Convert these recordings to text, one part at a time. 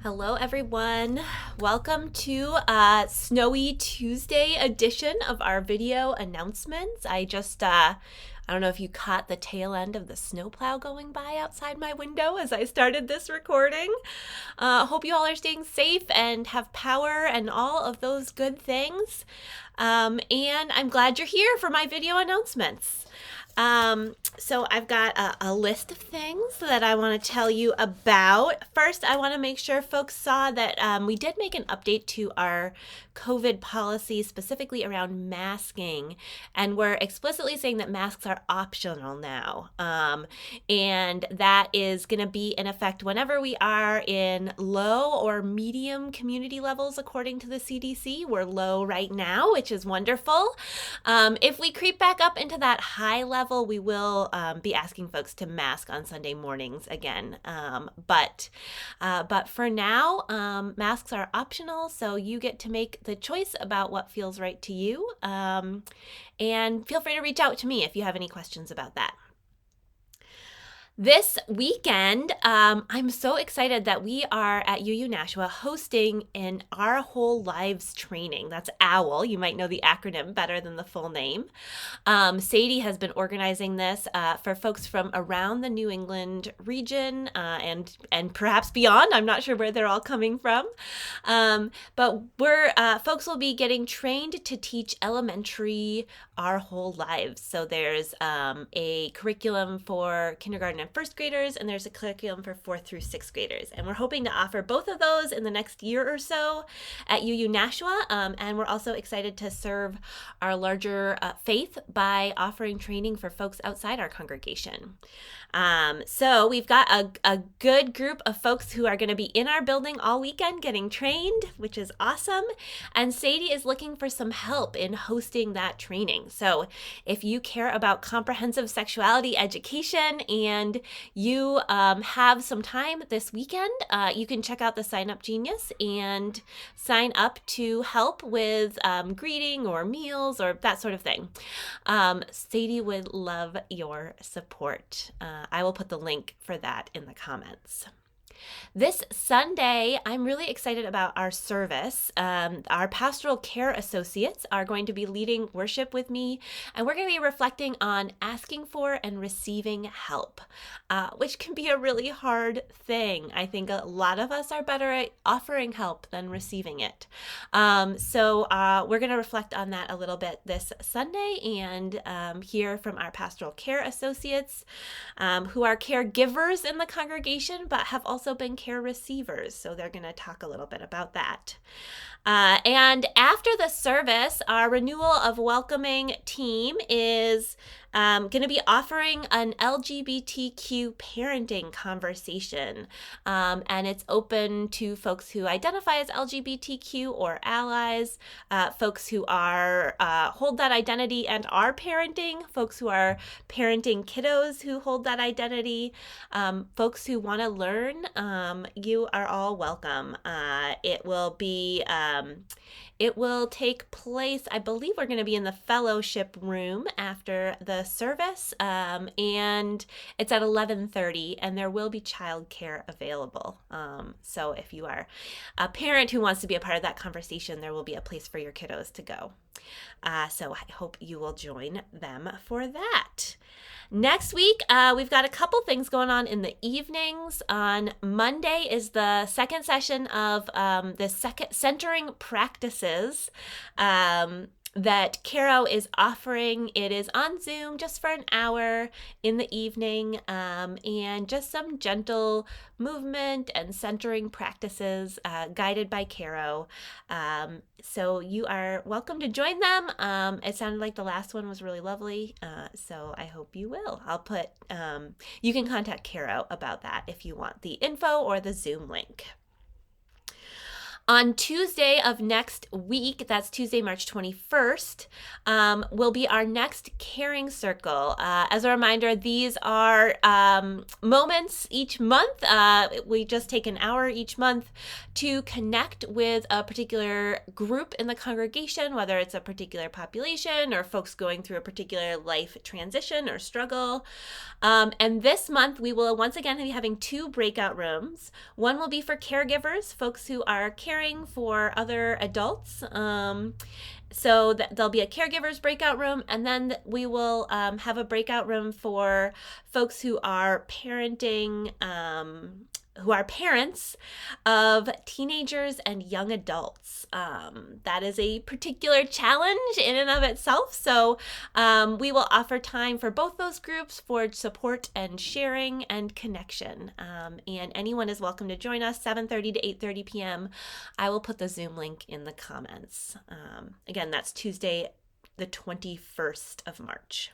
Hello, everyone. Welcome to a snowy Tuesday edition of our video announcements. I don't know if you caught the tail end of the snowplow going by outside my window as I started this recording. Hope you all are staying safe and have power and all of those good things. And I'm glad you're here for my video announcements. So I've got a list of things that I want to tell you about. First, I want to make sure folks saw that we did make an update to our COVID policy, specifically around masking, and we're explicitly saying that masks are optional now. And that is going to be in effect whenever we are in low or medium community levels, according to the CDC. We're low right now, which is wonderful. If we creep back up into that high level, we will be asking folks to mask on Sunday mornings again. But for now, masks are optional, so you get to make the choice about what feels right to you. And feel free to reach out to me if you have any questions about that. This weekend, I'm so excited that we are at UU Nashua hosting an Our Whole Lives training. That's OWL. You might know the acronym better than the full name. Sadie has been organizing this for folks from around the New England region and perhaps beyond. I'm not sure where they're all coming from. But folks will be getting trained to teach elementary Our Whole Lives. So there's a curriculum for kindergarten and first graders, and there's a curriculum for 4th through 6th graders. And we're hoping to offer both of those in the next year or so at UU Nashua. And we're also excited to serve our larger faith by offering training for folks outside our congregation. So we've got a good group of folks who are going to be in our building all weekend getting trained, which is awesome. And Sadie is looking for some help in hosting that training. So if you care about comprehensive sexuality education and you have some time this weekend, you can check out the Sign Up Genius and sign up to help with greeting or meals or that sort of thing. Sadie would love your support. I will put the link for that in the comments. This Sunday, I'm really excited about our service. Our pastoral care associates are going to be leading worship with me, and we're going to be reflecting on asking for and receiving help, which can be a really hard thing. I think a lot of us are better at offering help than receiving it. So we're going to reflect on that a little bit this Sunday and hear from our pastoral care associates who are caregivers in the congregation, but have also been care receivers. So they're going to talk a little bit about that. And after the service, our Renewal of Welcoming team is going to be offering an LGBTQ parenting conversation. And it's open to folks who identify as LGBTQ or allies, folks who are hold that identity and are parenting, folks who are parenting kiddos who hold that identity, folks who want to learn. You are all welcome. It will take place, I believe we're going to be in the fellowship room after the service, and it's at 11:30, and there will be childcare available. So if you are a parent who wants to be a part of that conversation, there will be a place for your kiddos to go. So I hope you will join them for that. Next week, we've got a couple things going on in the evenings. On Monday is the second session of the second centering practices that Caro is offering. It is on Zoom just for an hour in the evening, and just some gentle movement and centering practices guided by Caro. So you are welcome to join them. It sounded like the last one was really lovely, so I hope you will. I'll put, you can contact Caro about that if you want the info or the Zoom link. On Tuesday of next week, that's Tuesday, March 21st, will be our next caring circle. As a reminder, these are moments each month. We just take an hour each month to connect with a particular group in the congregation, whether it's a particular population or folks going through a particular life transition or struggle. And this month, we will once again be having 2 breakout rooms. One will be for caregivers, folks who are caring for other adults. So there'll be a caregivers breakout room, and then we will have a breakout room for folks who are parenting, who are parents of teenagers and young adults. That is a particular challenge in and of itself. So we will offer time for both those groups for support and sharing and connection. And anyone is welcome to join us, 7:30 to 8:30 p.m. I will put the Zoom link in the comments. Again, that's Tuesday, the 21st of March.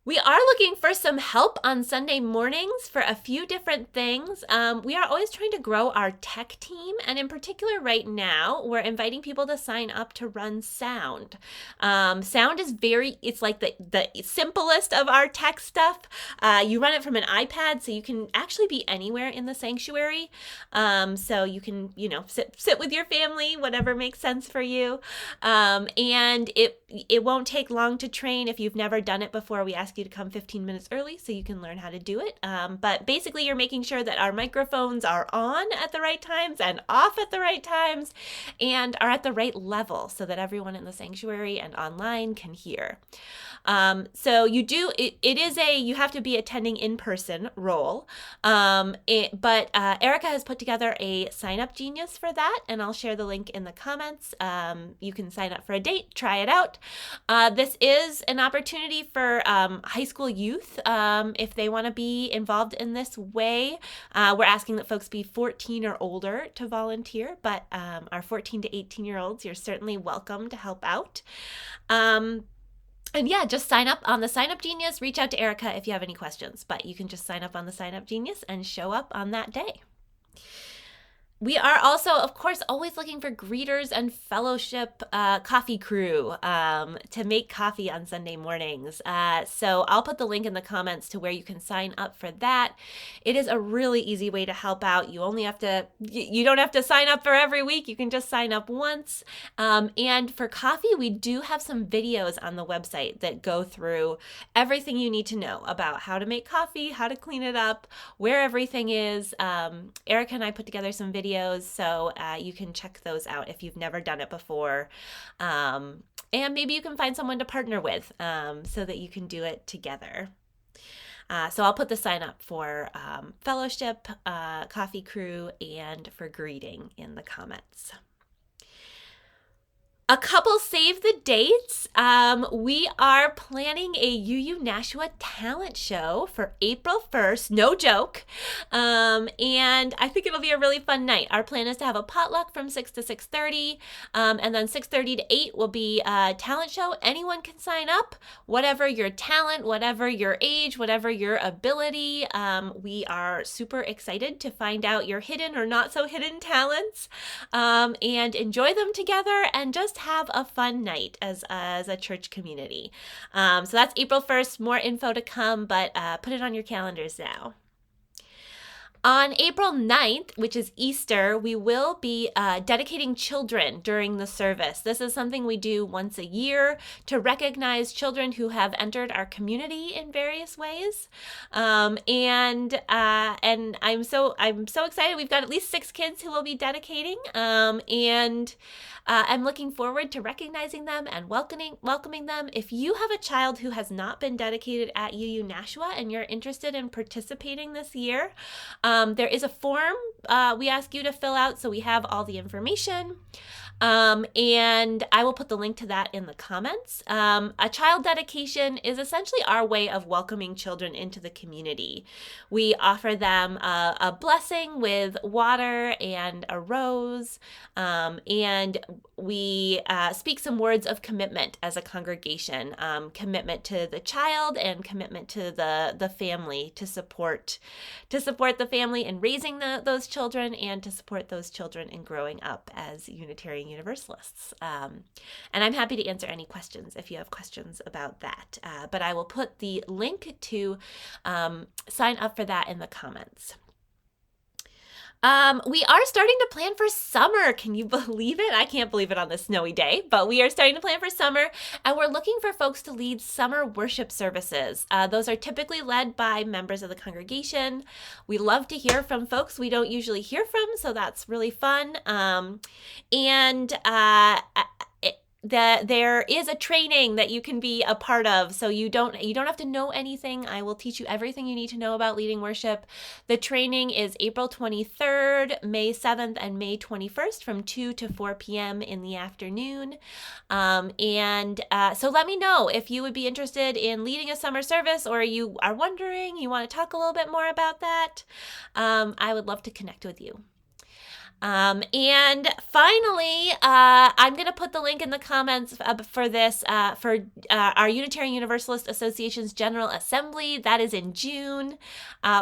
We are looking for some help on Sunday mornings for a few different things. We are always trying to grow our tech team, and in particular right now, we're inviting people to sign up to run sound. Sound is it's like the simplest of our tech stuff. You run it from an iPad, so you can actually be anywhere in the sanctuary. So you can, sit with your family, whatever makes sense for you. And it won't take long to train. If you've never done it before, we ask you to come 15 minutes early so you can learn how to do it. But basically, you're making sure that our microphones are on at the right times and off at the right times and are at the right level so that everyone in the sanctuary and online can hear. So you have to be attending in-person role. But Erica has put together a sign-up genius for that, and I'll share the link in the comments. You can sign up for a date, try it out. This is an opportunity for high school youth if they want to be involved in this way. We're asking that folks be 14 or older to volunteer, but our 14 to 18-year-olds, you're certainly welcome to help out. And yeah, just sign up on the Sign Up Genius. Reach out to Erica if you have any questions, but you can just sign up on the Sign Up Genius and show up on that day. We are also, of course, always looking for greeters and fellowship coffee crew to make coffee on Sunday mornings. So I'll put the link in the comments to where you can sign up for that. It is a really easy way to help out. You don't have to sign up for every week. You can just sign up once. And for coffee, we do have some videos on the website that go through everything you need to know about how to make coffee, how to clean it up, where everything is. Erica and I put together some videos, so you can check those out if you've never done it before. And maybe you can find someone to partner with so that you can do it together. So I'll put the sign up for fellowship, coffee crew, and for greeting in the comments. A couple save the dates. We are planning a UU Nashua talent show for April 1st, no joke. And I think it'll be a really fun night. Our plan is to have a potluck from 6 to 6:30, and then 6:30 to 8 will be a talent show. Anyone can sign up, whatever your talent, whatever your age, whatever your ability. We are super excited to find out your hidden or not so hidden talents and enjoy them together and just have a fun night as a church community. So that's April 1st. More info to come, but put it on your calendars now. On April 9th, which is Easter, we will be dedicating children during the service. This is something we do once a year to recognize children who have entered our community in various ways. And I'm so excited. We've got at least 6 kids who will be dedicating, and I'm looking forward to recognizing them and welcoming them. If you have a child who has not been dedicated at UU Nashua and you're interested in participating this year, there is a form we ask you to fill out, so we have all the information. And I will put the link to that in the comments. A child dedication is essentially our way of welcoming children into the community. We offer them a blessing with water and a rose, and we speak some words of commitment as a congregation, commitment to the child and commitment to the family to support the family in raising those children and to support those children in growing up as Unitarian Universalists. And I'm happy to answer any questions if you have questions about that. But I will put the link to sign up for that in the comments. We are starting to plan for summer. Can you believe it? I can't believe it on this snowy day, but we are starting to plan for summer, and we're looking for folks to lead summer worship services. Those are typically led by members of the congregation. We love to hear from folks we don't usually hear from, so that's really fun. There is a training that you can be a part of, so you don't have to know anything. I will teach you everything you need to know about leading worship. The training is April 23rd, May 7th, and May 21st from 2 to 4 p.m. in the afternoon. So let me know if you would be interested in leading a summer service, or you are wondering, you want to talk a little bit more about that. I would love to connect with you. And finally, I'm going to put the link in the comments for this, for our Unitarian Universalist Association's General Assembly. That is in June.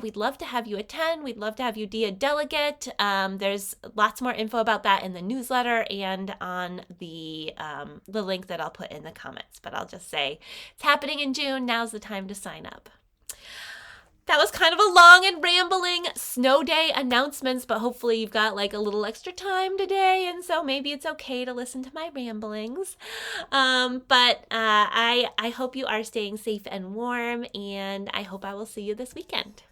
We'd love to have you attend. We'd love to have you be a delegate. There's lots more info about that in the newsletter and on the link that I'll put in the comments. But I'll just say it's happening in June. Now's the time to sign up. That was kind of a long and rambling snow day announcements, but hopefully you've got like a little extra time today, and so maybe it's okay to listen to my ramblings. I hope you are staying safe and warm, and I hope I will see you this weekend.